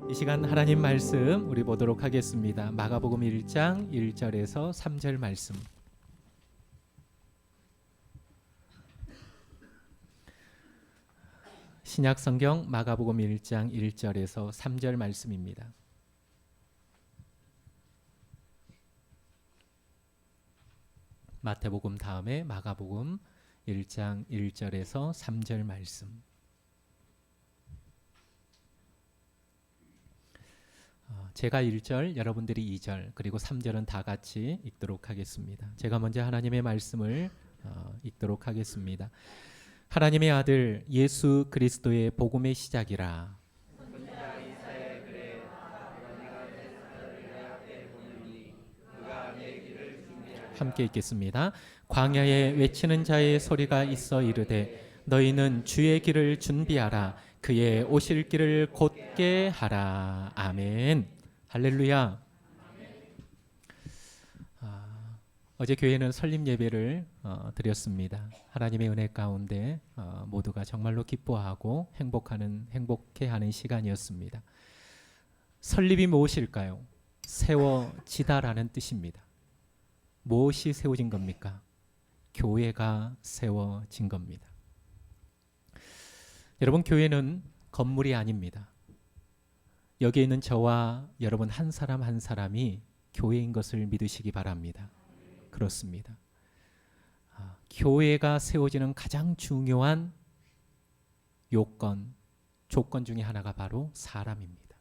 이 시간 하나님 말씀 우리 보도록 하겠습니다. 마가복음 1장 1절에서 3절 말씀. 신약 성경 마가복음 1장 1절에서 3절 말씀입니다. 마태복음 다음에 마가복음 1장 1절에서 3절 말씀. 제가 1절, 여러분들이 2절, 그리고 3절은 다 같이 읽도록 하겠습니다. 제가 먼저 하나님의 말씀을 읽도록 하겠습니다. 하나님의 아들 예수 그리스도의 복음의 시작이라. 함께 읽겠습니다. 광야에 외치는 자의 소리가 있어 이르되 너희는 주의 길을 준비하라. 그의 오실 길을 곧게 하라. 아멘. 할렐루야. 어제 교회는 설립 예배를 드렸습니다. 하나님의 은혜 가운데 모두가 정말로 기뻐하고 행복해하는 시간이었습니다. 설립이 무엇일까요? 세워지다라는 뜻입니다. 무엇이 세워진 겁니까? 교회가 세워진 겁니다. 여러분, 교회는 건물이 아닙니다. 여기에 있는 저와 여러분 한 사람 한 사람이 교회인 것을 믿으시기 바랍니다. 그렇습니다. 교회가 세워지는 가장 중요한 조건 중에 하나가 바로 사람입니다.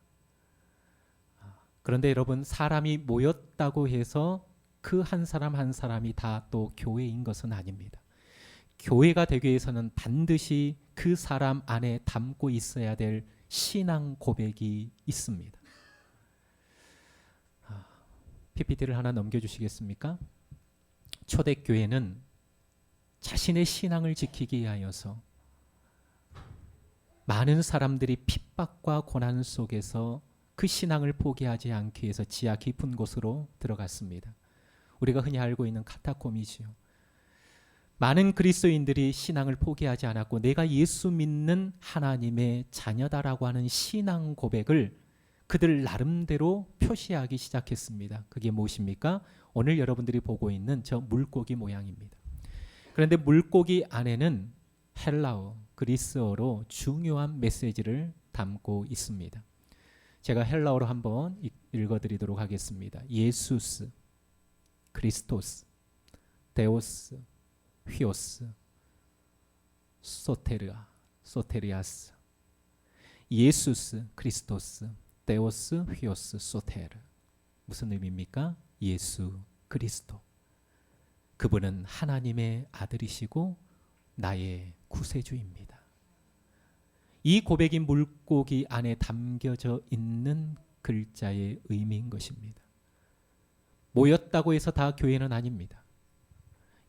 그런데 여러분, 사람이 모였다고 해서 그 한 사람 한 사람이 다 또 교회인 것은 아닙니다. 교회가 되기 위해서는 반드시 그 사람 안에 담고 있어야 될 신앙 고백이 있습니다. PPT를 하나 넘겨주시겠습니까? 초대교회는 자신의 신앙을 지키기 위하여서 많은 사람들이 핍박과 고난 속에서 그 신앙을 포기하지 않기 위해서 지하 깊은 곳으로 들어갔습니다. 우리가 흔히 알고 있는 카타콤이지요. 많은 그리스도인들이 신앙을 포기하지 않았고 내가 예수 믿는 하나님의 자녀다라고 하는 신앙 고백을 그들 나름대로 표시하기 시작했습니다. 그게 무엇입니까? 오늘 여러분들이 보고 있는 저 물고기 모양입니다. 그런데 물고기 안에는 헬라어, 그리스어로 중요한 메시지를 담고 있습니다. 제가 헬라어로 한번 읽어드리도록 하겠습니다. 예수스, 크리스토스, 데오스, 휘오스, 소테리아스, 예수스, 크리스토스, 데오스, 휘오스, 소테르. 무슨 의미입니까? 예수 그리스도. 그분은 하나님의 아들이시고 나의 구세주입니다. 이 고백이 물고기 안에 담겨져 있는 글자의 의미인 것입니다. 모였다고 해서 다 교회는 아닙니다.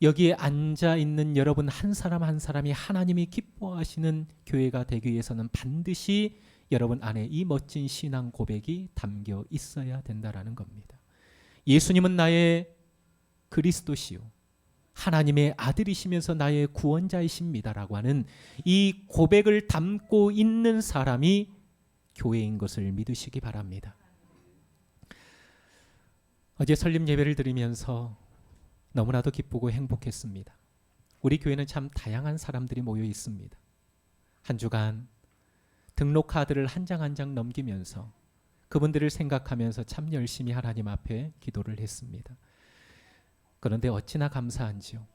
여기에 앉아 있는 여러분 한 사람 한 사람이 하나님이 기뻐하시는 교회가 되기 위해서는 반드시 여러분 안에 이 멋진 신앙 고백이 담겨 있어야 된다라는 겁니다. 예수님은 나의 그리스도시요 하나님의 아들이시면서 나의 구원자이십니다라고 하는 이 고백을 담고 있는 사람이 교회인 것을 믿으시기 바랍니다. 어제 설립 예배를 드리면서 너무나도 기쁘고 행복했습니다. 우리 교회는 참 다양한 사람들이 모여 있습니다. 한 주간 등록 카드를 한 장 한 장 넘기면서 그분들을 생각하면서 참 열심히 하나님 앞에 기도를 했습니다. 그런데 어찌나 감사한지요.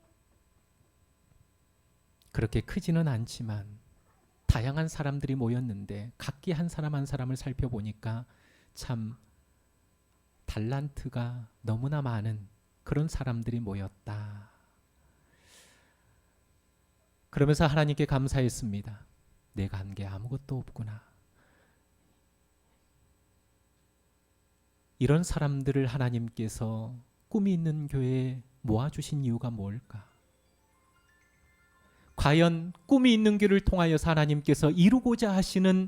그렇게 크지는 않지만 다양한 사람들이 모였는데 각기 한 사람 한 사람을 살펴보니까 참 달란트가 너무나 많은 그런 사람들이 모였다. 그러면서 하나님께 감사했습니다. 내가 한 게 아무것도 없구나. 이런 사람들을 하나님께서 꿈이 있는 교회에 모아주신 이유가 뭘까? 과연 꿈이 있는 교회를 통하여서 하나님께서 이루고자 하시는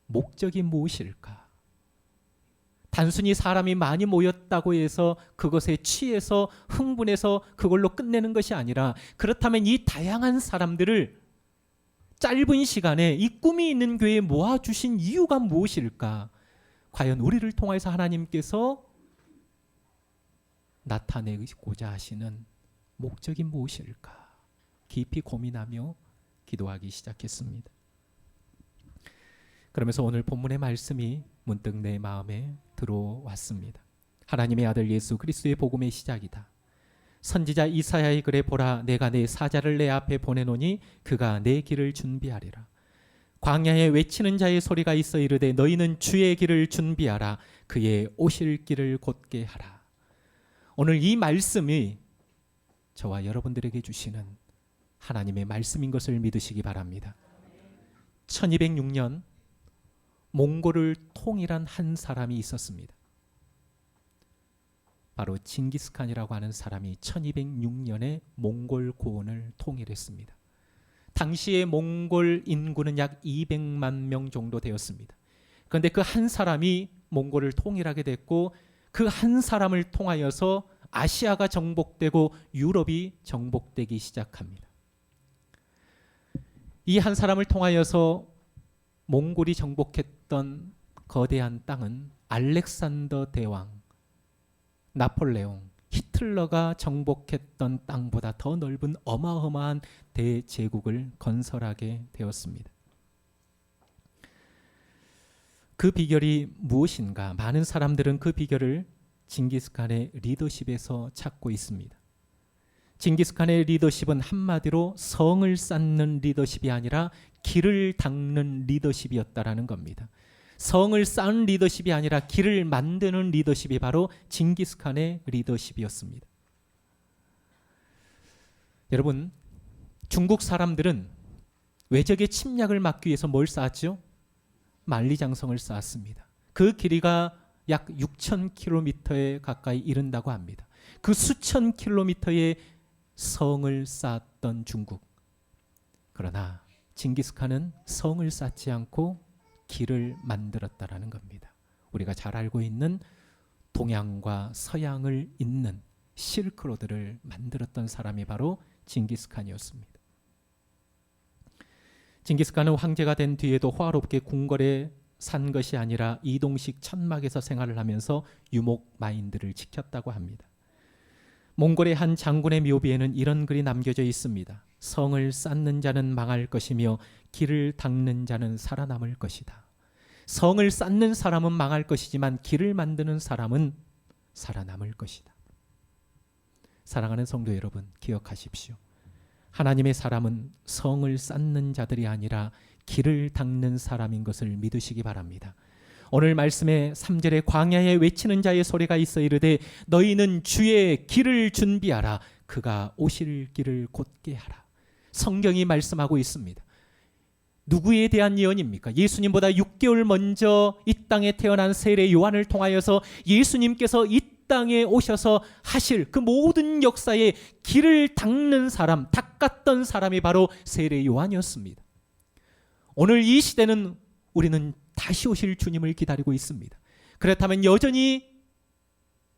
목적이 무엇일까? 단순히 사람이 많이 모였다고 해서 그것에 취해서 흥분해서 그걸로 끝내는 것이 아니라, 그렇다면 이 다양한 사람들을 짧은 시간에 이 꿈이 있는 교회에 모아주신 이유가 무엇일까? 과연 우리를 통해서 하나님께서 나타내고자 하시는 목적이 무엇일까? 깊이 고민하며 기도하기 시작했습니다. 그러면서 오늘 본문의 말씀이 문득 내 마음에 들어왔습니다. 하나님의 아들 예수 그리스도의 복음의 시작이다. 선지자 이사야의 글에 보라, 내가 내 사자를 내 앞에 보내노니 그가 내 길을 준비하리라. 광야에 외치는 자의 소리가 있어 이르되 너희는 주의 길을 준비하라. 그의 오실 길을 곧게 하라. 오늘 이 말씀이 저와 여러분들에게 주시는 하나님의 말씀인 것을 믿으시기 바랍니다. 1206년 몽골을 통일한 한 사람이 있었습니다. 바로 징기스칸이라고 하는 사람이 1206년에 몽골 고원을 통일했습니다. 당시의 몽골 인구는 약 200만 명 정도 되었습니다. 그런데 그 한 사람이 몽골을 통일하게 됐고 그 한 사람을 통하여서 아시아가 정복되고 유럽이 정복되기 시작합니다. 이 한 사람을 통하여서 몽골이 정복했던 거대한 땅은 알렉산더 대왕, 나폴레옹, 히틀러가 정복했던 땅보다 더 넓은 어마어마한 대제국을 건설하게 되었습니다. 그 비결이 무엇인가? 많은 사람들은 그 비결을 징기스칸의 리더십에서 찾고 있습니다. 징기스칸의 리더십은 한마디로 성을 쌓는 리더십이 아니라 길을 닦는 리더십이었다라는 겁니다. 성을 쌓은 리더십이 아니라 길을 만드는 리더십이 바로 징기스칸의 리더십이었습니다. 여러분, 중국 사람들은 외적의 침략을 막기 위해서 뭘 쌓았죠? 만리장성을 쌓았습니다. 그 길이가 약 6,000km에 가까이 이른다고 합니다. 그 수천 킬로미터의 성을 쌓았던 중국. 그러나 징기스칸은 성을 쌓지 않고 길을 만들었다라는 겁니다. 우리가 잘 알고 있는 동양과 서양을 잇는 실크로드를 만들었던 사람이 바로 징기스칸이었습니다. 징기스칸은 황제가 된 뒤에도 호화롭게 궁궐에 산 것이 아니라 이동식 천막에서 생활을 하면서 유목 마인들을 지켰다고 합니다. 몽골의 한 장군의 묘비에는 이런 글이 남겨져 있습니다. 성을 쌓는 자는 망할 것이며 길을 닦는 자는 살아남을 것이다. 성을 쌓는 사람은 망할 것이지만 길을 만드는 사람은 살아남을 것이다. 사랑하는 성도 여러분, 기억하십시오. 하나님의 사람은 성을 쌓는 자들이 아니라 길을 닦는 사람인 것을 믿으시기 바랍니다. 오늘 말씀의 3절에 광야에 외치는 자의 소리가 있어 이르되 너희는 주의 길을 준비하라. 그가 오실 길을 곧게 하라. 성경이 말씀하고 있습니다. 누구에 대한 예언입니까? 예수님보다 6개월 먼저 이 땅에 태어난 세례 요한을 통하여서 예수님께서 이 땅에 오셔서 하실 그 모든 역사의 길을 닦는 사람, 닦았던 사람이 바로 세례 요한이었습니다. 오늘 이 시대는 우리는 다시 오실 주님을 기다리고 있습니다. 그렇다면 여전히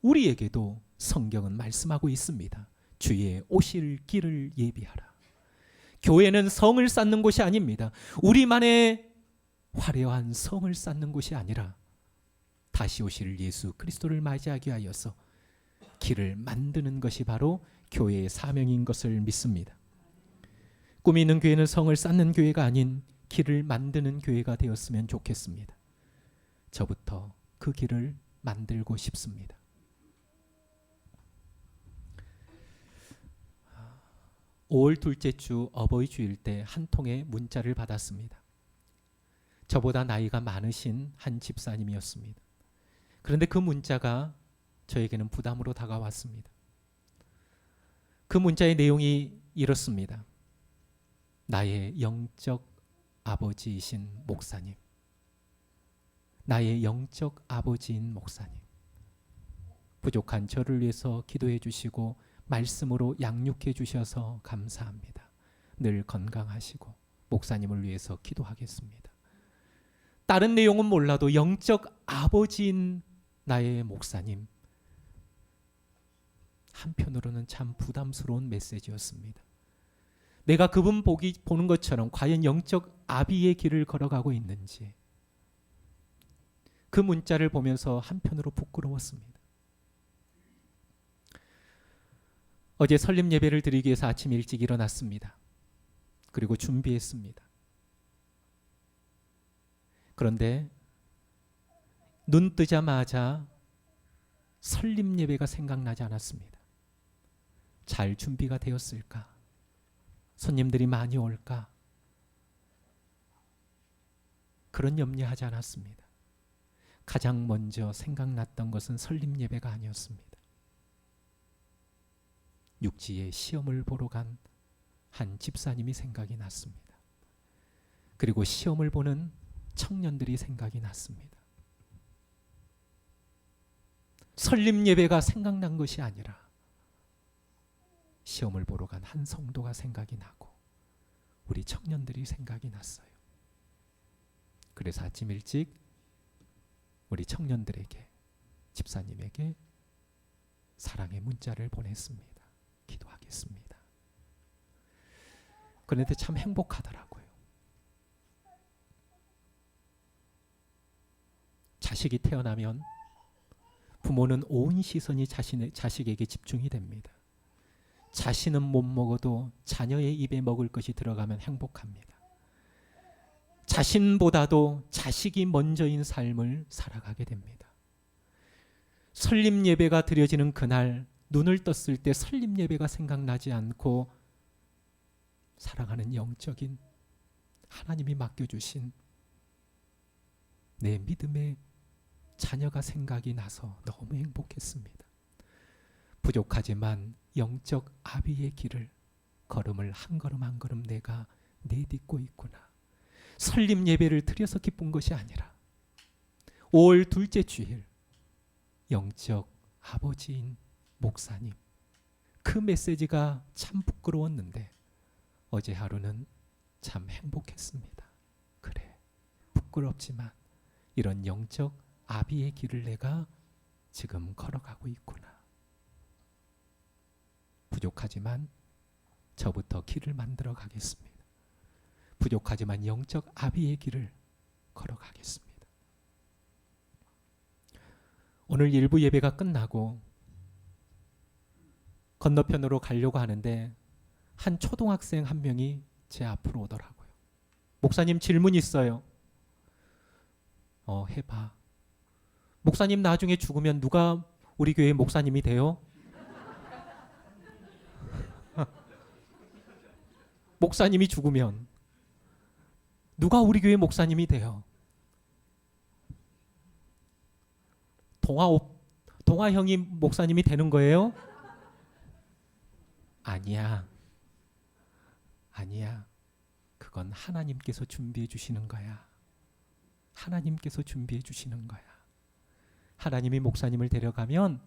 우리에게도 성경은 말씀하고 있습니다. 주의 오실 길을 예비하라. 교회는 성을 쌓는 곳이 아닙니다. 우리만의 화려한 성을 쌓는 곳이 아니라 다시 오실 예수 그리스도를 맞이하기 위하여서 길을 만드는 것이 바로 교회의 사명인 것을 믿습니다. 꿈이 있는 교회는 성을 쌓는 교회가 아닌 길을 만드는 교회가 되었으면 좋겠습니다. 저부터 그 길을 만들고 싶습니다. 5월 둘째 주 어버이 주일 때 한 통의 문자를 받았습니다. 저보다 나이가 많으신 한 집사님이었습니다. 그런데 그 문자가 저에게는 부담으로 다가왔습니다. 그 문자의 내용이 이렇습니다. 나의 영적 아버지이신 목사님, 나의 영적 아버지인 목사님, 부족한 저를 위해서 기도해 주시고 말씀으로 양육해 주셔서 감사합니다. 늘 건강하시고 목사님을 위해서 기도하겠습니다. 다른 내용은 몰라도 영적 아버지인 나의 목사님, 한편으로는 참 부담스러운 메시지였습니다. 내가 그분 보는 것처럼 과연 영적 아비의 길을 걸어가고 있는지, 그 문자를 보면서 한편으로 부끄러웠습니다. 어제 설립 예배를 드리기 위해서 아침 일찍 일어났습니다. 그리고 준비했습니다. 그런데 눈 뜨자마자 설립 예배가 생각나지 않았습니다. 잘 준비가 되었을까? 손님들이 많이 올까? 그런 염려하지 않았습니다. 가장 먼저 생각났던 것은 설립 예배가 아니었습니다. 육지에 시험을 보러 간 한 집사님이 생각이 났습니다. 그리고 시험을 보는 청년들이 생각이 났습니다. 설립 예배가 생각난 것이 아니라 시험을 보러 간 한 성도가 생각이 나고 우리 청년들이 생각이 났어요. 그래서 아침 일찍 우리 청년들에게, 집사님에게 사랑의 문자를 보냈습니다. 기도하겠습니다. 그런데 참 행복하더라고요. 자식이 태어나면 부모는 온 시선이 자식에게 집중이 됩니다. 자신은 못 먹어도 자녀의 입에 먹을 것이 들어가면 행복합니다. 자신보다도 자식이 먼저인 삶을 살아가게 됩니다. 설립 예배가 드려지는 그날 눈을 떴을 때 설립 예배가 생각나지 않고 사랑하는 영적인 하나님이 맡겨주신 내 믿음의 자녀가 생각이 나서 너무 행복했습니다. 부족하지만 영적 아비의 길을 걸음을 한 걸음 한 걸음 내가 내딛고 있구나. 설립 예배를 드려서 기쁜 것이 아니라 5월 둘째 주일 영적 아버지인 목사님, 그 메시지가 참 부끄러웠는데 어제 하루는 참 행복했습니다. 그래, 부끄럽지만 이런 영적 아비의 길을 내가 지금 걸어가고 있구나. 부족하지만 저부터 길을 만들어 가겠습니다. 부족하지만 영적 아비의 길을 걸어가겠습니다. 오늘 일부 예배가 끝나고 건너편으로 가려고 하는데 한 초등학생 한 명이 제 앞으로 오더라고요. 목사님 질문 있어요. 해봐. 목사님 나중에 죽으면 누가 우리 교회 목사님이 돼요? 목사님이 죽으면 누가 우리 교회 목사님이 돼요? 동아 형이 목사님이 되는 거예요? 아니야. 그건 하나님께서 준비해 주시는 거야. 하나님께서 준비해 주시는 거야. 하나님이 목사님을 데려가면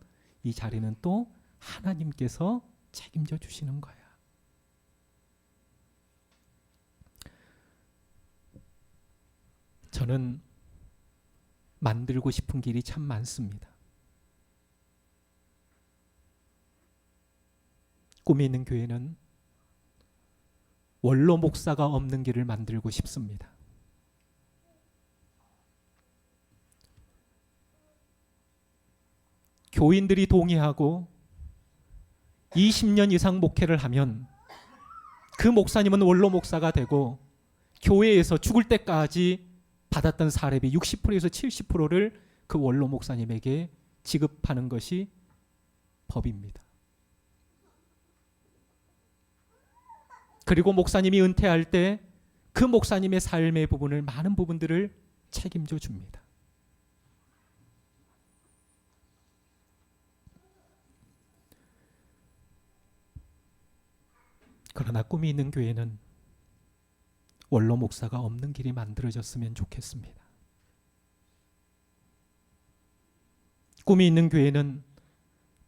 이 자리는 또 하나님께서 책임져 주시는 거야. 저는 만들고 싶은 길이 참 많습니다. 꿈이 있는 교회는 원로 목사가 없는 길을 만들고 싶습니다. 교인들이 동의하고 20년 이상 목회를 하면 그 목사님은 원로 목사가 되고 교회에서 죽을 때까지 받았던 사례비 60%에서 70%를 그 원로 목사님에게 지급하는 것이 법입니다. 그리고 목사님이 은퇴할 때 그 목사님의 삶의 부분을, 많은 부분들을 책임져 줍니다. 그러나 꿈이 있는 교회는 원로 목사가 없는 길이 만들어졌으면 좋겠습니다. 꿈이 있는 교회는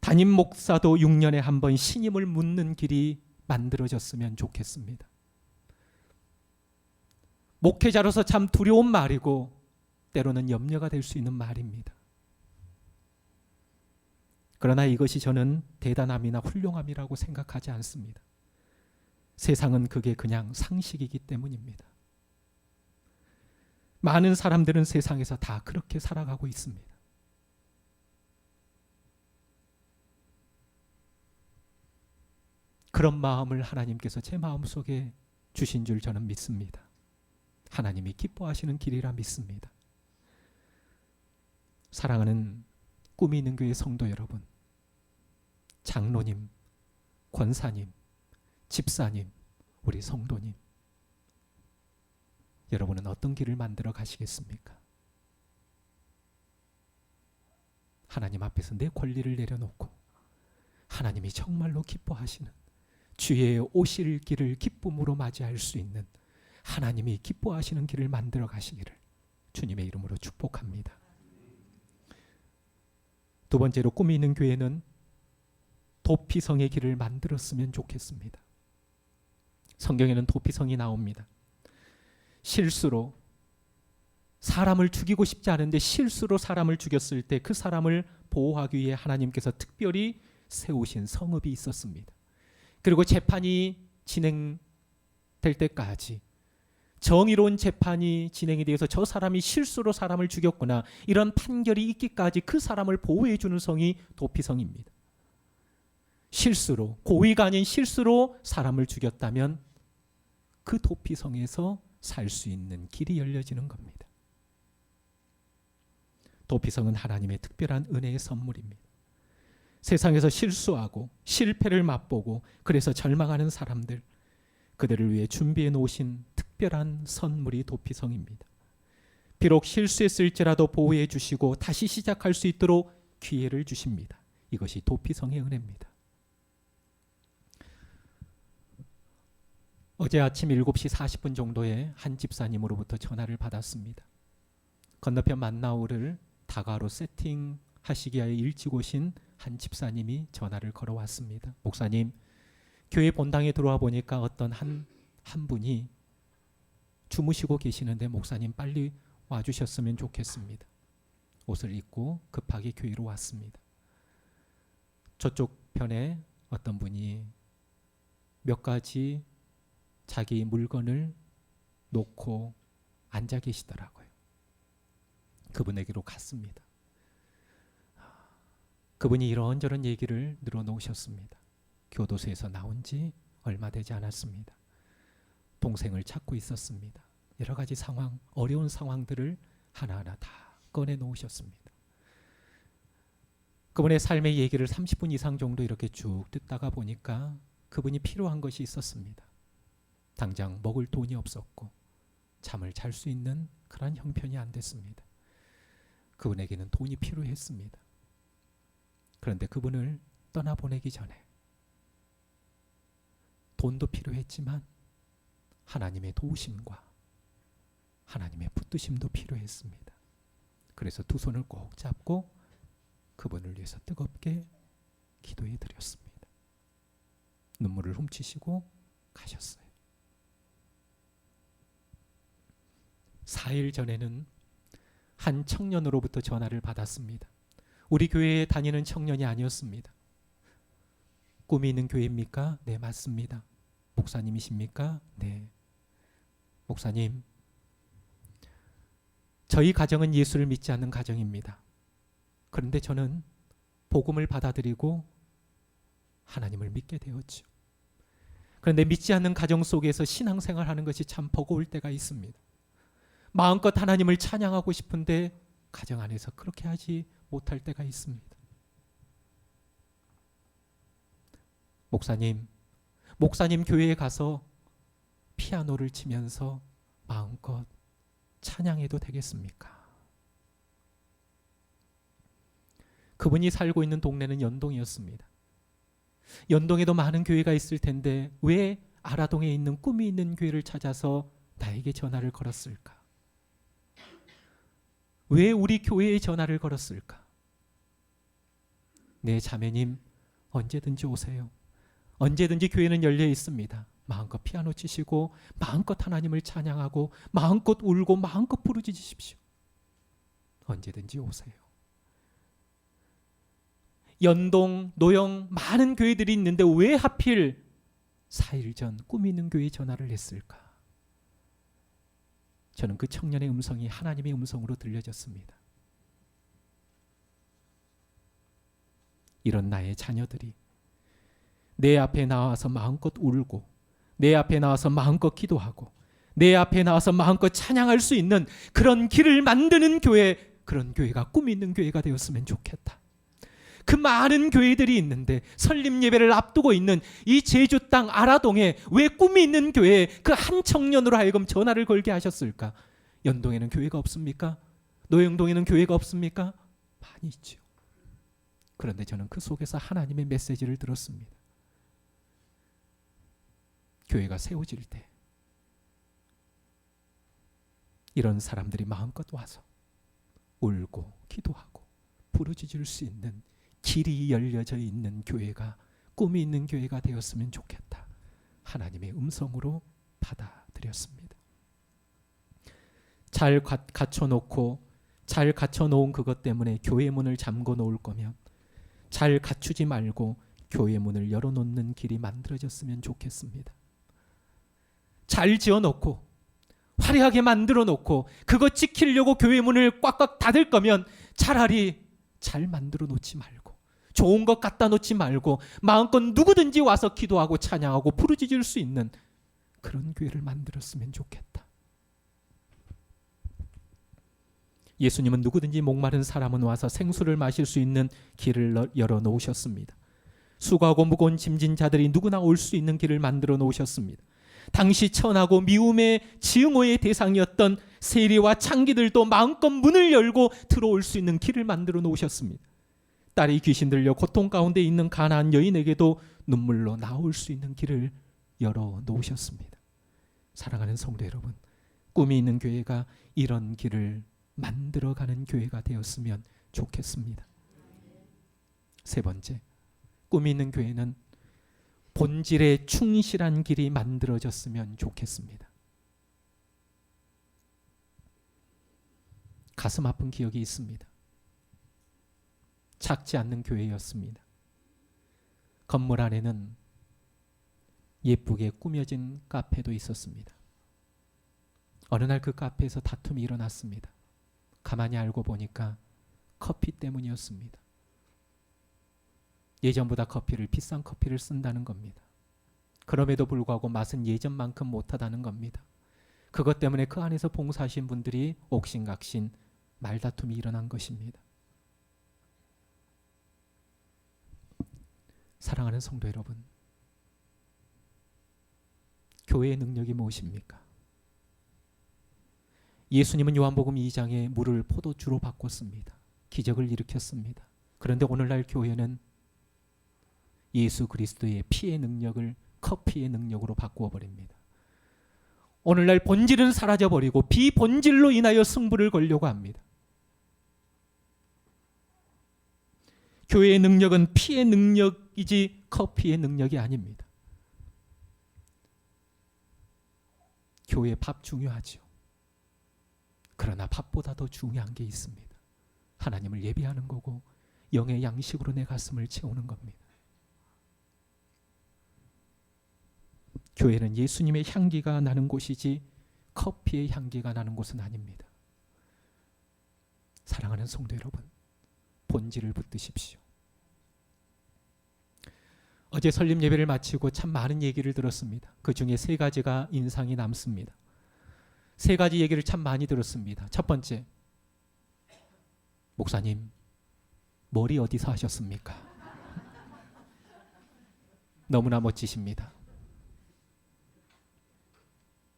담임 목사도 6년에 한 번 신임을 묻는 길이 만들어졌으면 좋겠습니다. 목회자로서 참 두려운 말이고 때로는 염려가 될 수 있는 말입니다. 그러나 이것이 저는 대단함이나 훌륭함이라고 생각하지 않습니다. 세상은 그게 그냥 상식이기 때문입니다. 많은 사람들은 세상에서 다 그렇게 살아가고 있습니다. 그런 마음을 하나님께서 제 마음속에 주신 줄 저는 믿습니다. 하나님이 기뻐하시는 길이라 믿습니다. 사랑하는 꿈이 있는 교회 성도 여러분, 장로님, 권사님, 집사님, 우리 성도님, 여러분은 어떤 길을 만들어 가시겠습니까? 하나님 앞에서 내 권리를 내려놓고 하나님이 정말로 기뻐하시는 주의 오실 길을 기쁨으로 맞이할 수 있는 하나님이 기뻐하시는 길을 만들어 가시기를 주님의 이름으로 축복합니다. 두 번째로, 꿈이 있는 교회는 도피성의 길을 만들었으면 좋겠습니다. 성경에는 도피성이 나옵니다. 실수로 사람을 죽이고 싶지 않은데 실수로 사람을 죽였을 때 그 사람을 보호하기 위해 하나님께서 특별히 세우신 성읍이 있었습니다. 그리고 재판이 진행될 때까지, 정의로운 재판이 진행이 되어서 저 사람이 실수로 사람을 죽였거나 이런 판결이 있기까지 그 사람을 보호해 주는 성이 도피성입니다. 실수로, 고의가 아닌 실수로 사람을 죽였다면 그 도피성에서 살 수 있는 길이 열려지는 겁니다. 도피성은 하나님의 특별한 은혜의 선물입니다. 세상에서 실수하고 실패를 맛보고 그래서 절망하는 사람들, 그들을 위해 준비해 놓으신 특별한 선물이 도피성입니다. 비록 실수했을지라도 보호해 주시고 다시 시작할 수 있도록 기회를 주십니다. 이것이 도피성의 은혜입니다. 어제 아침 7시 40분 정도에 한 집사님으로부터 전화를 받았습니다. 건너편 만나우를 다가로 세팅하시기 위하여 일찍 오신 한 집사님이 전화를 걸어왔습니다. 목사님, 교회 본당에 들어와 보니까 어떤 한 분이 주무시고 계시는데 목사님 빨리 와주셨으면 좋겠습니다. 옷을 입고 급하게 교회로 왔습니다. 저쪽 편에 어떤 분이 몇 가지 자기 물건을 놓고 앉아 계시더라고요. 그분에게로 갔습니다. 그분이 이런저런 얘기를 늘어놓으셨습니다. 교도소에서 나온 지 얼마 되지 않았습니다. 동생을 찾고 있었습니다. 여러 가지 상황, 어려운 상황들을 하나하나 다 꺼내놓으셨습니다. 그분의 삶의 얘기를 30분 이상 정도 이렇게 쭉 듣다가 보니까 그분이 필요한 것이 있었습니다. 당장 먹을 돈이 없었고 잠을 잘 수 있는 그런 형편이 안 됐습니다. 그분에게는 돈이 필요했습니다. 그런데 그분을 떠나보내기 전에 돈도 필요했지만 하나님의 도우심과 하나님의 붙드심도 필요했습니다. 그래서 두 손을 꼭 잡고 그분을 위해서 뜨겁게 기도해 드렸습니다. 눈물을 훔치시고 가셨어요. 4일 전에는 한 청년으로부터 전화를 받았습니다. 우리 교회에 다니는 청년이 아니었습니다. 꿈이 있는 교회입니까? 네, 맞습니다. 목사님이십니까? 네. 목사님, 저희 가정은 예수를 믿지 않는 가정입니다. 그런데 저는 복음을 받아들이고 하나님을 믿게 되었죠. 그런데 믿지 않는 가정 속에서 신앙생활하는 것이 참 버거울 때가 있습니다. 마음껏 하나님을 찬양하고 싶은데 가정 안에서 그렇게 하지 못할 때가 있습니다. 목사님 교회에 가서 피아노를 치면서 마음껏 찬양해도 되겠습니까? 그분이 살고 있는 동네는 연동이었습니다. 연동에도 많은 교회가 있을 텐데 왜 아라동에 있는 꿈이 있는 교회를 찾아서 나에게 전화를 걸었을까? 왜 우리 교회에 전화를 걸었을까? 네, 자매님, 언제든지 오세요. 언제든지 교회는 열려 있습니다. 마음껏 피아노 치시고 마음껏 하나님을 찬양하고 마음껏 울고 마음껏 부르짖으십시오. 언제든지 오세요. 연동, 노영 많은 교회들이 있는데 왜 하필 4일 전 꿈이 있는 교회에 전화를 했을까? 저는 그 청년의 음성이 하나님의 음성으로 들려졌습니다. 이런 나의 자녀들이 내 앞에 나와서 마음껏 울고, 내 앞에 나와서 마음껏 기도하고, 내 앞에 나와서 마음껏 찬양할 수 있는 그런 길을 만드는 교회, 그런 교회가 꿈이 있는 교회가 되었으면 좋겠다. 그 많은 교회들이 있는데 설립 예배를 앞두고 있는 이 제주 땅 아라동에 왜 꿈이 있는 교회에 그 한 청년으로 하여금 전화를 걸게 하셨을까? 연동에는 교회가 없습니까? 노영동에는 교회가 없습니까? 많이 있죠. 그런데 저는 그 속에서 하나님의 메시지를 들었습니다. 교회가 세워질 때 이런 사람들이 마음껏 와서 울고 기도하고 부르짖을 수 있는 길이 열려져 있는 교회가, 꿈이 있는 교회가 되었으면 좋겠다. 하나님의 음성으로 받아들였습니다. 잘 갖춰놓고 잘 갖춰놓은 그것 때문에 교회 문을 잠궈 놓을 거면 잘 갖추지 말고 교회 문을 열어놓는 길이 만들어졌으면 좋겠습니다. 잘 지어놓고 화려하게 만들어 놓고 그거 지키려고 교회 문을 꽉꽉 닫을 거면 차라리 잘 만들어 놓지 말고 좋은 것 갖다 놓지 말고 마음껏 누구든지 와서 기도하고 찬양하고 부르짖을 수 있는 그런 교회를 만들었으면 좋겠다. 예수님은 누구든지 목마른 사람은 와서 생수를 마실 수 있는 길을 열어놓으셨습니다. 수고하고 무거운 짐진 자들이 누구나 올 수 있는 길을 만들어 놓으셨습니다. 당시 천하고 미움의 증오의 대상이었던 세리와 창기들도 마음껏 문을 열고 들어올 수 있는 길을 만들어 놓으셨습니다. 딸이 귀신 들려 고통 가운데 있는 가난한 여인에게도 눈물로 나올 수 있는 길을 열어 놓으셨습니다. 사랑하는 성도 여러분, 꿈이 있는 교회가 이런 길을 만들어가는 교회가 되었으면 좋겠습니다. 세 번째, 꿈이 있는 교회는 본질에 충실한 길이 만들어졌으면 좋겠습니다. 가슴 아픈 기억이 있습니다. 작지 않는 교회였습니다. 건물 안에는 예쁘게 꾸며진 카페도 있었습니다. 어느 날 그 카페에서 다툼이 일어났습니다. 가만히 알고 보니까 커피 때문이었습니다. 예전보다 비싼 커피를 쓴다는 겁니다. 그럼에도 불구하고 맛은 예전만큼 못하다는 겁니다. 그것 때문에 그 안에서 봉사하신 분들이 옥신각신 말다툼이 일어난 것입니다. 사랑하는 성도 여러분, 교회의 능력이 무엇입니까? 예수님은 요한복음 2장에 물을 포도주로 바꿨습니다. 기적을 일으켰습니다. 그런데 오늘날 교회는 예수 그리스도의 피의 능력을 커피의 능력으로 바꾸어 버립니다. 오늘날 본질은 사라져버리고 비본질로 인하여 승부를 걸려고 합니다. 교회의 능력은 피의 능력이지 커피의 능력이 아닙니다. 교회 밥 중요하죠. 그러나 밥보다 더 중요한 게 있습니다. 하나님을 예배하는 거고 영의 양식으로 내 가슴을 채우는 겁니다. 교회는 예수님의 향기가 나는 곳이지 커피의 향기가 나는 곳은 아닙니다. 사랑하는 성도 여러분, 본질을 붙드십시오. 어제 설립 예배를 마치고 참 많은 얘기를 들었습니다. 그 중에 세 가지가 인상이 남습니다. 세 가지 얘기를 참 많이 들었습니다. 첫 번째, 목사님, 머리 어디서 하셨습니까? 너무나 멋지십니다.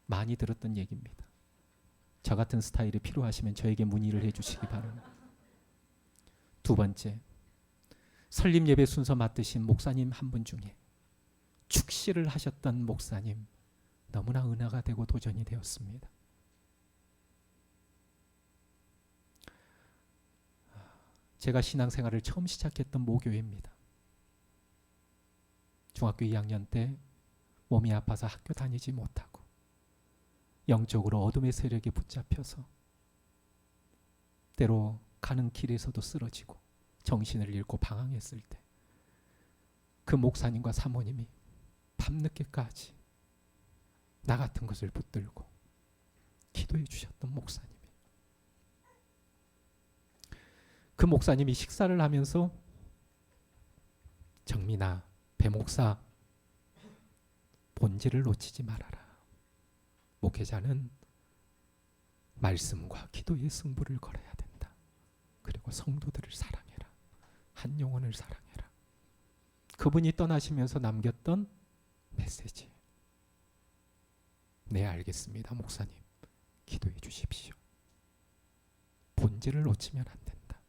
많이 들었던 얘기입니다. 저 같은 스타일이 필요하시면 저에게 문의를 해주시기 바랍니다. 두 번째, 설립 예배 순서 맡으신 목사님 한 분 중에 축시를 하셨던 목사님, 너무나 은혜가 되고 도전이 되었습니다. 제가 신앙생활을 처음 시작했던 모교회입니다. 중학교 2학년 때 몸이 아파서 학교 다니지 못하고 영적으로 어둠의 세력에 붙잡혀서 때로 가는 길에서도 쓰러지고 정신을 잃고 방황했을 때 그 목사님과 사모님이 밤늦게까지 나 같은 것을 붙들고 기도해 주셨던 목사님이에요. 그 목사님이 식사를 하면서 정민아, 배 목사, 본질을 놓치지 말아라. 목회자는 말씀과 기도의 승부를 걸어야 된다. 그리고 성도들을 사랑해라. 한 영혼을 사랑해라. 그분이 떠나시면서 남겼던 메시지. 네, 알겠습니다, 목사님. 기도해 주십시오. 본질을 놓치면 안 된다.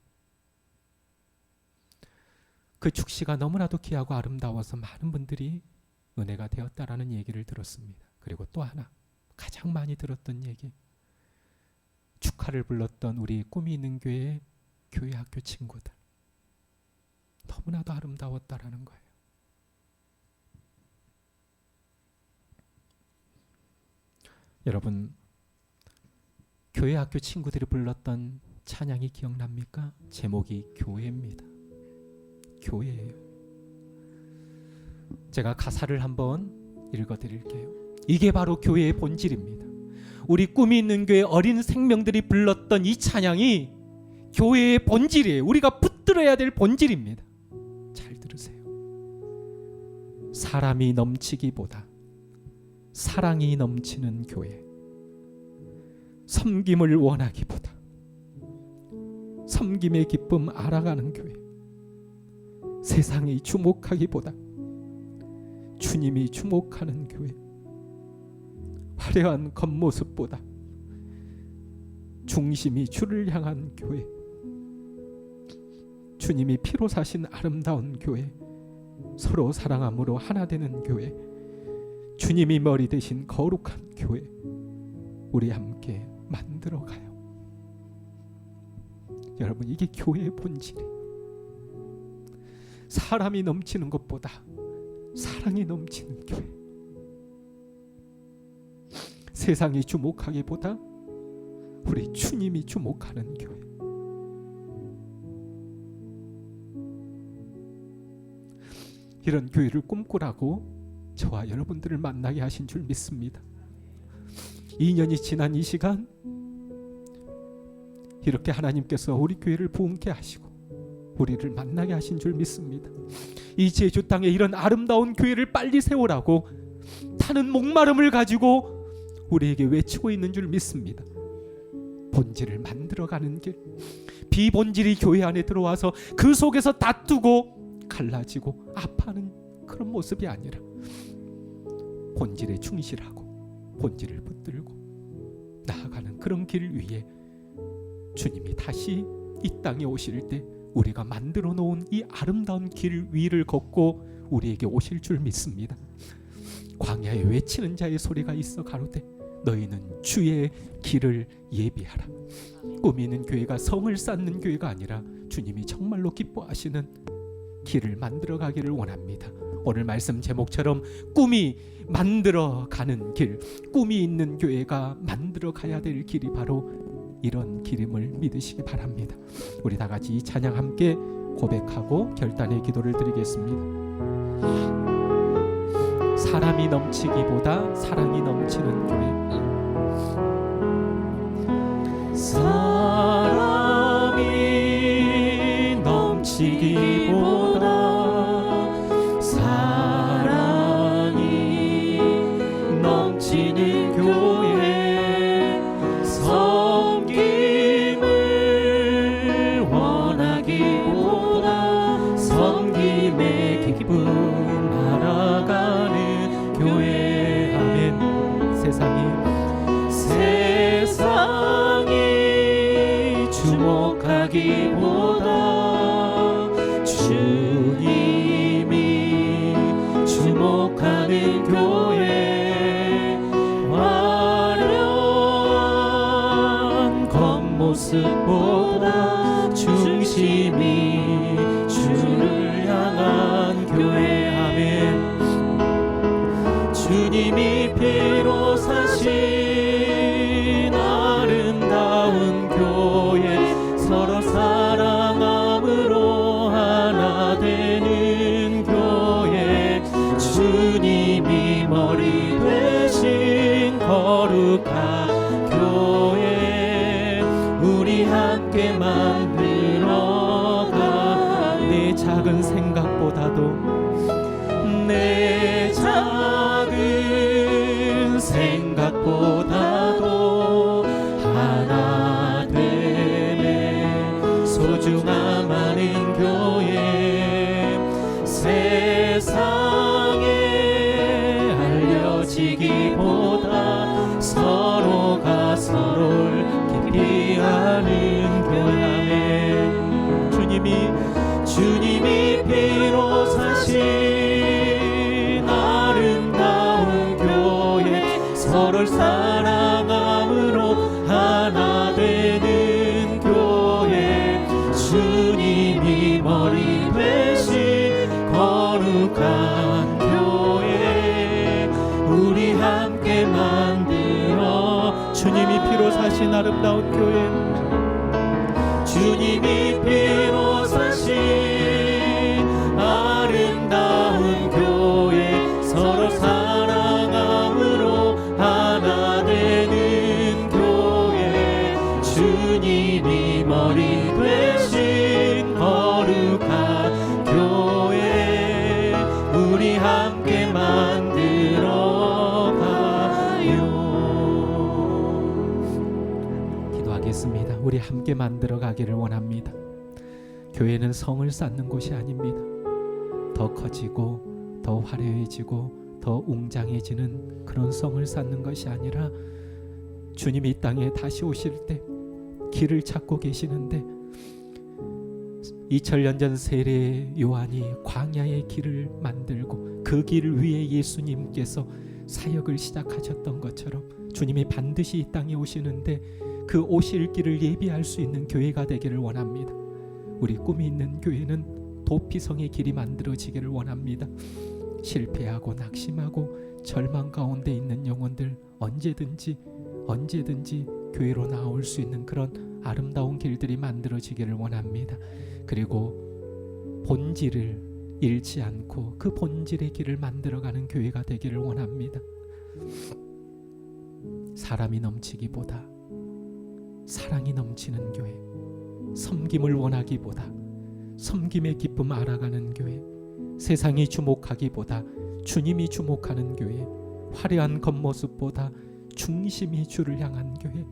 그 축시가 너무나도 귀하고 아름다워서 많은 분들이 은혜가 되었다라는 얘기를 들었습니다. 그리고 또 하나, 가장 많이 들었던 얘기, 축하를 불렀던 우리 꿈이 있는 교회의 교회 학교 친구들, 너무나도 아름다웠다라는 거예요. 여러분, 교회 학교 친구들이 불렀던 찬양이 기억납니까? 제목이 교회입니다. 교회예요. 제가 가사를 한번 읽어드릴게요. 이게 바로 교회의 본질입니다. 우리 꿈이 있는 교회 어린 생명들이 불렀던 이 찬양이 교회의 본질이에요. 우리가 붙들어야 될 본질입니다. 잘 들으세요. 사람이 넘치기보다 사랑이 넘치는 교회, 섬김을 원하기보다 섬김의 기쁨 알아가는 교회, 세상이 주목하기보다 주님이 주목하는 교회, 화려한 겉모습보다 중심이 주를 향한 교회, 주님이 피로 사신 아름다운 교회, 서로 사랑함으로 하나 되는 교회, 주님이 머리 되신 거룩한 교회, 우리 함께 만들어가요. 여러분, 이게 교회의 본질이에요. 사람이 넘치는 것보다 사랑이 넘치는 교회, 세상이 주목하기보다 우리 주님이 주목하는 교회. 이런 교회를 꿈꾸라고 저와 여러분들을 만나게 하신 줄 믿습니다. 2년이 지난 이 시간, 이렇게 하나님께서 우리 교회를 부흥케 하시고 우리를 만나게 하신 줄 믿습니다. 이 제주 땅에 이런 아름다운 교회를 빨리 세우라고 타는 목마름을 가지고 우리에게 외치고 있는 줄 믿습니다. 본질을 만들어가는 길, 비본질이 교회 안에 들어와서 그 속에서 다투고 갈라지고 아파하는 그런 모습이 아니라 본질에 충실하고 본질을 붙들고 나아가는 그런 길 위에 주님이 다시 이 땅에 오실 때 우리가 만들어 놓은 이 아름다운 길 위를 걷고 우리에게 오실 줄 믿습니다. 광야에 외치는 자의 소리가 있어 가로되 너희는 주의 길을 예비하라. 꿈이 있는 교회가 성을 쌓는 교회가 아니라 주님이 정말로 기뻐하시는 길을 만들어 가기를 원합니다. 오늘 말씀 제목처럼 꿈이 만들어가는 길, 꿈이 있는 교회가 만들어 가야 될 길이 바로 이런 길임을 믿으시기 바랍니다. 우리 다 같이 이 찬양 함께 고백하고 결단의 기도를 드리겠습니다. 사람이 넘치기보다 사랑이 넘치는 교회, 사람이 넘치기보다 사랑이 넘치는 교회, 섬김을 원하기보다 섬김의 기쁨 알아가는 교회. 아멘. 세상이 주목하기보다 주님이 주목하는 교회, 화려한 겉모습보다 중심이 주를 향한 교회. 아멘. 주님이 피로 사신 아름다운 교회, 서로 사랑하는 작은 생각보다도 내 작은 생각보다도 하나 되네 소중함 많은 교회 세상에 알려지기보다 서로가 서로를 깊이 아는 교회 주님이 피로 사신 아름다운 교회 서로를 사랑함으로 하나 되는 교회 주님이 머리 되신 거룩한 교회 우리 함께 만들어 주님이 피로 사신 아름다운 교회 주님이 피로 사신 아름다운 교회 서로 사랑함으로 하나 되는 교회 주님이 머리 되신 거룩한 교회 우리 함께 만들어 가요. 기도하겠습니다. 우리 함께 만들어 가기를 원합니다. 교회는 성을 쌓는 곳이 아닙니다. 더 커지고 더 화려해지고 더 웅장해지는 그런 성을 쌓는 것이 아니라 주님이 이 땅에 다시 오실 때 길을 찾고 계시는데 2000년 전 세례 요한이 광야의 길을 만들고 그 길 위에 예수님께서 사역을 시작하셨던 것처럼 주님이 반드시 이 땅에 오시는데 그 오실 길을 예비할 수 있는 교회가 되기를 원합니다. 우리 꿈이 있는 교회는 도피성의 길이 만들어지기를 원합니다. 실패하고 낙심하고 절망 가운데 있는 영혼들 언제든지 교회로 나올 수 있는 그런 아름다운 길들이 만들어지기를 원합니다. 그리고 본질을 잃지 않고 그 본질의 길을 만들어가는 교회가 되기를 원합니다. 사람이 넘치기보다 사랑이 넘치는 교회, 섬김을 원하기보다 섬김의 기쁨 알아가는 교회, 세상이 주목하기보다 주님이 주목하는 교회, 화려한 겉모습보다 중심이 주를 향한 교회,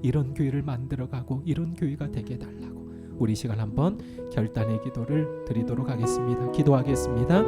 이런 교회를 만들어가고 이런 교회가 되게 해달라고 우리 시간 한번 결단의 기도를 드리도록 하겠습니다. 기도하겠습니다.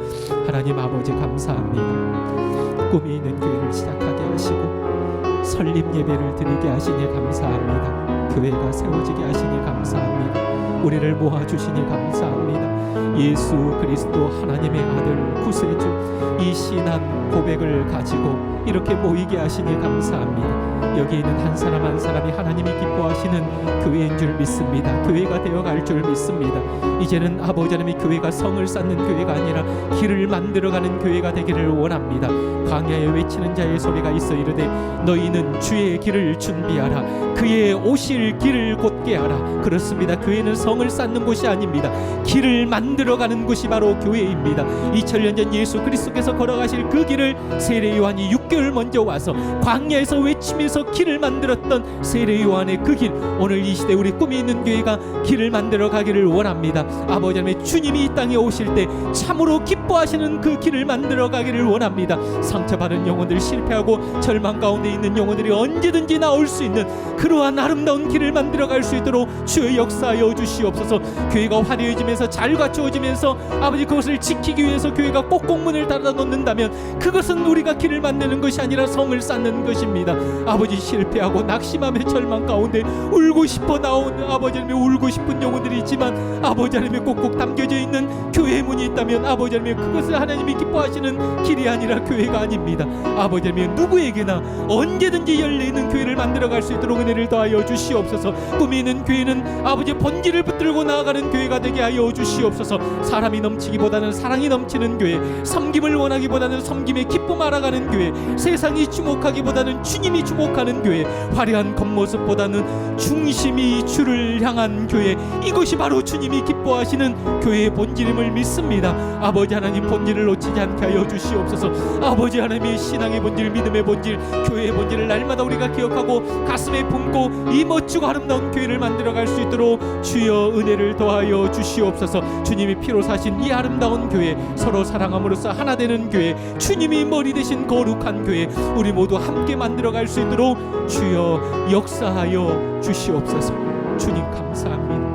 하나님 아버지 감사합니다. 꿈이 있는 교회를 시작하게 하시고 설립 예배를 드리게 하시니 감사합니다. 교회가 세워지게 하시니 감사합니다. 우리를 모아주시니 감사합니다. 예수 그리스도 하나님의 아들 구세주 이 신앙 고백을 가지고 이렇게 모이게 하시니 감사합니다. 여기 있는 한 사람 한 사람이 하나님이 기뻐하시는 교회인 줄 믿습니다. 교회가 되어갈 줄 믿습니다. 이제는 아버지 하나님의 교회가 성을 쌓는 교회가 아니라 길을 만들어가는 교회가 되기를 원합니다. 광야에 외치는 자의 소리가 있어 이르되 너희는 주의 길을 준비하라. 그의 오실 길을 곧게 하라. 그렇습니다. 교회는 성을 쌓는 곳이 아닙니다. 길을 만들어가는 곳이 바로 교회입니다. 2000년 전 예수 그리스도께서 걸어가실 그 길을 세례 요한이 6개월 먼저 와서 광야에서 외치면서 길을 만들었던 세례 요한의 그 길, 오늘 이 시대 우리 꿈이 있는 교회가 길을 만들어 가기를 원합니다. 아버지 하나님 주님이 이 땅에 오실 때 참으로 기뻐하시는 그 길을 만들어 가기를 원합니다. 상처받은 영혼들, 실패하고 절망 가운데 있는 영혼들이 언제든지 나올 수 있는 그러한 아름다운 길을 만들어 갈 수 있도록 주의 역사하여 주시옵소서. 교회가 화려해지면서 잘 갖추어지면서 아버지 그것을 지키기 위해서 교회가 꼭꼭문을 닫아 놓는다면 그것은 우리가 길을 만드는 것이 아니라 성을 쌓는 것입니다. 아버지 실패하고 낙심하며 절망 가운데 울고 싶어 나온 아버지 하나님 울고 싶은 영혼들이 있지만 아버지 하나님의 꼭꼭 담겨져 있는 교회 문이 있다면 아버지 하나님 그것을 하나님이 기뻐하시는 길이 아니라 교회가 아닙니다. 아버지 하나님 누구에게나 언제든지 열려있는 교회를 만들어갈 수 있도록 은혜를 더하여 주시옵소서. 꿈이 있는 교회는 아버지 본질을 붙들고 나아가는 교회가 되게 하여 주시옵소서. 사람이 넘치기보다는 사랑이 넘치는 교회, 섬김을 원하기보다는 섬김의 기쁨 알아가는 교회, 세상이 주목하기보다는 주님이 주목하는 교회, 화려한 겉모습보다는 중심이 주를 향한 교회, 이것이 바로 주님이 기뻐하시는 교회의 본질임을 믿습니다. 아버지 하나님, 본질을 놓치지 않게 하여 주시옵소서. 아버지 하나님의 신앙의 본질, 믿음의 본질, 교회의 본질을 날마다 우리가 기억하고 가슴에 품고 이 멋지고 아름다운 교회를 만들어갈 수 있도록 주여 은혜를 더하여 주시옵소서. 주님이 피로 사신 이 아름다운 교회, 서로 사랑함으로써 하나 되는 교회, 주님이 머리 되신 거룩한 교회, 우리 모두 함께 만들어갈 수 있도록 주여 역사하여 주시옵소서. 주님 감사합니다.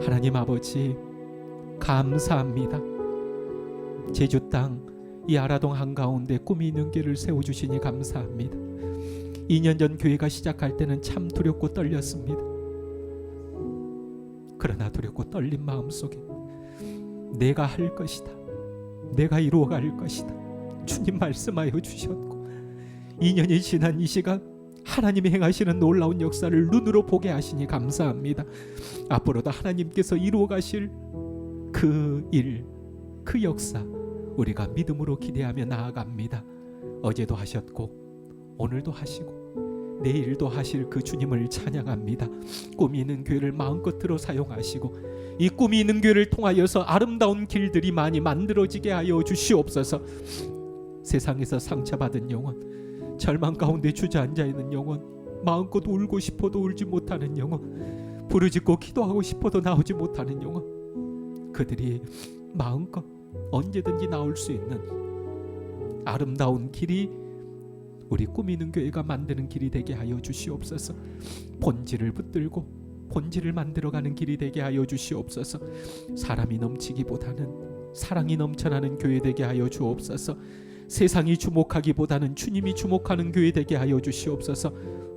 하나님 아버지 감사합니다. 제주 땅 이 아라동 한가운데 꿈이 있는 교회를 세워주시니 감사합니다. 2년 전 교회가 시작할 때는 참 두렵고 떨렸습니다. 그러나 두렵고 떨린 마음속에 내가 할 것이다, 내가 이루어갈 것이다, 주님 말씀하여 주셨고, 2년이 지난 이 시간 하나님이 행하시는 놀라운 역사를 눈으로 보게 하시니 감사합니다. 앞으로도 하나님께서 이루어 가실 그 일, 그 역사 우리가 믿음으로 기대하며 나아갑니다. 어제도 하셨고 오늘도 하시고 내일도 하실 그 주님을 찬양합니다. 꿈이 있는 교회를 마음껏 사용하시고 이 꿈이 있는 교회를 통하여서 아름다운 길들이 많이 만들어지게 하여 주시옵소서. 세상에서 상처받은 영혼, 절망 가운데 주저앉아 있는 영혼, 마음껏 울고 싶어도 울지 못하는 영혼, 부르짖고 기도하고 싶어도 나오지 못하는 영혼, 그들이 마음껏 언제든지 나올 수 있는 아름다운 길이 우리 꿈이 있는 교회가 만드는 길이 되게 하여 주시옵소서. 본질을 붙들고 본질을 만들어가는 길이 되게 하여 주시옵소서. 사람이 넘치기보다는 사랑이 넘쳐나는 교회 되게 하여 주옵소서. 세상이 주목하기보다는 주님이 주목하는 교회 되게 하여 주시옵소서.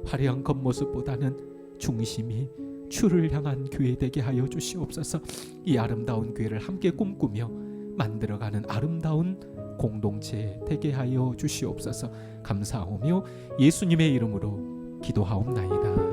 화려한 겉모습보다는 중심이 주를 향한 교회 되게 하여 주시옵소서. 이 아름다운 교회를 함께 꿈꾸며 만들어가는 아름다운 공동체 되게 하여 주시옵소서. 감사하며 예수님의 이름으로 기도하옵나이다.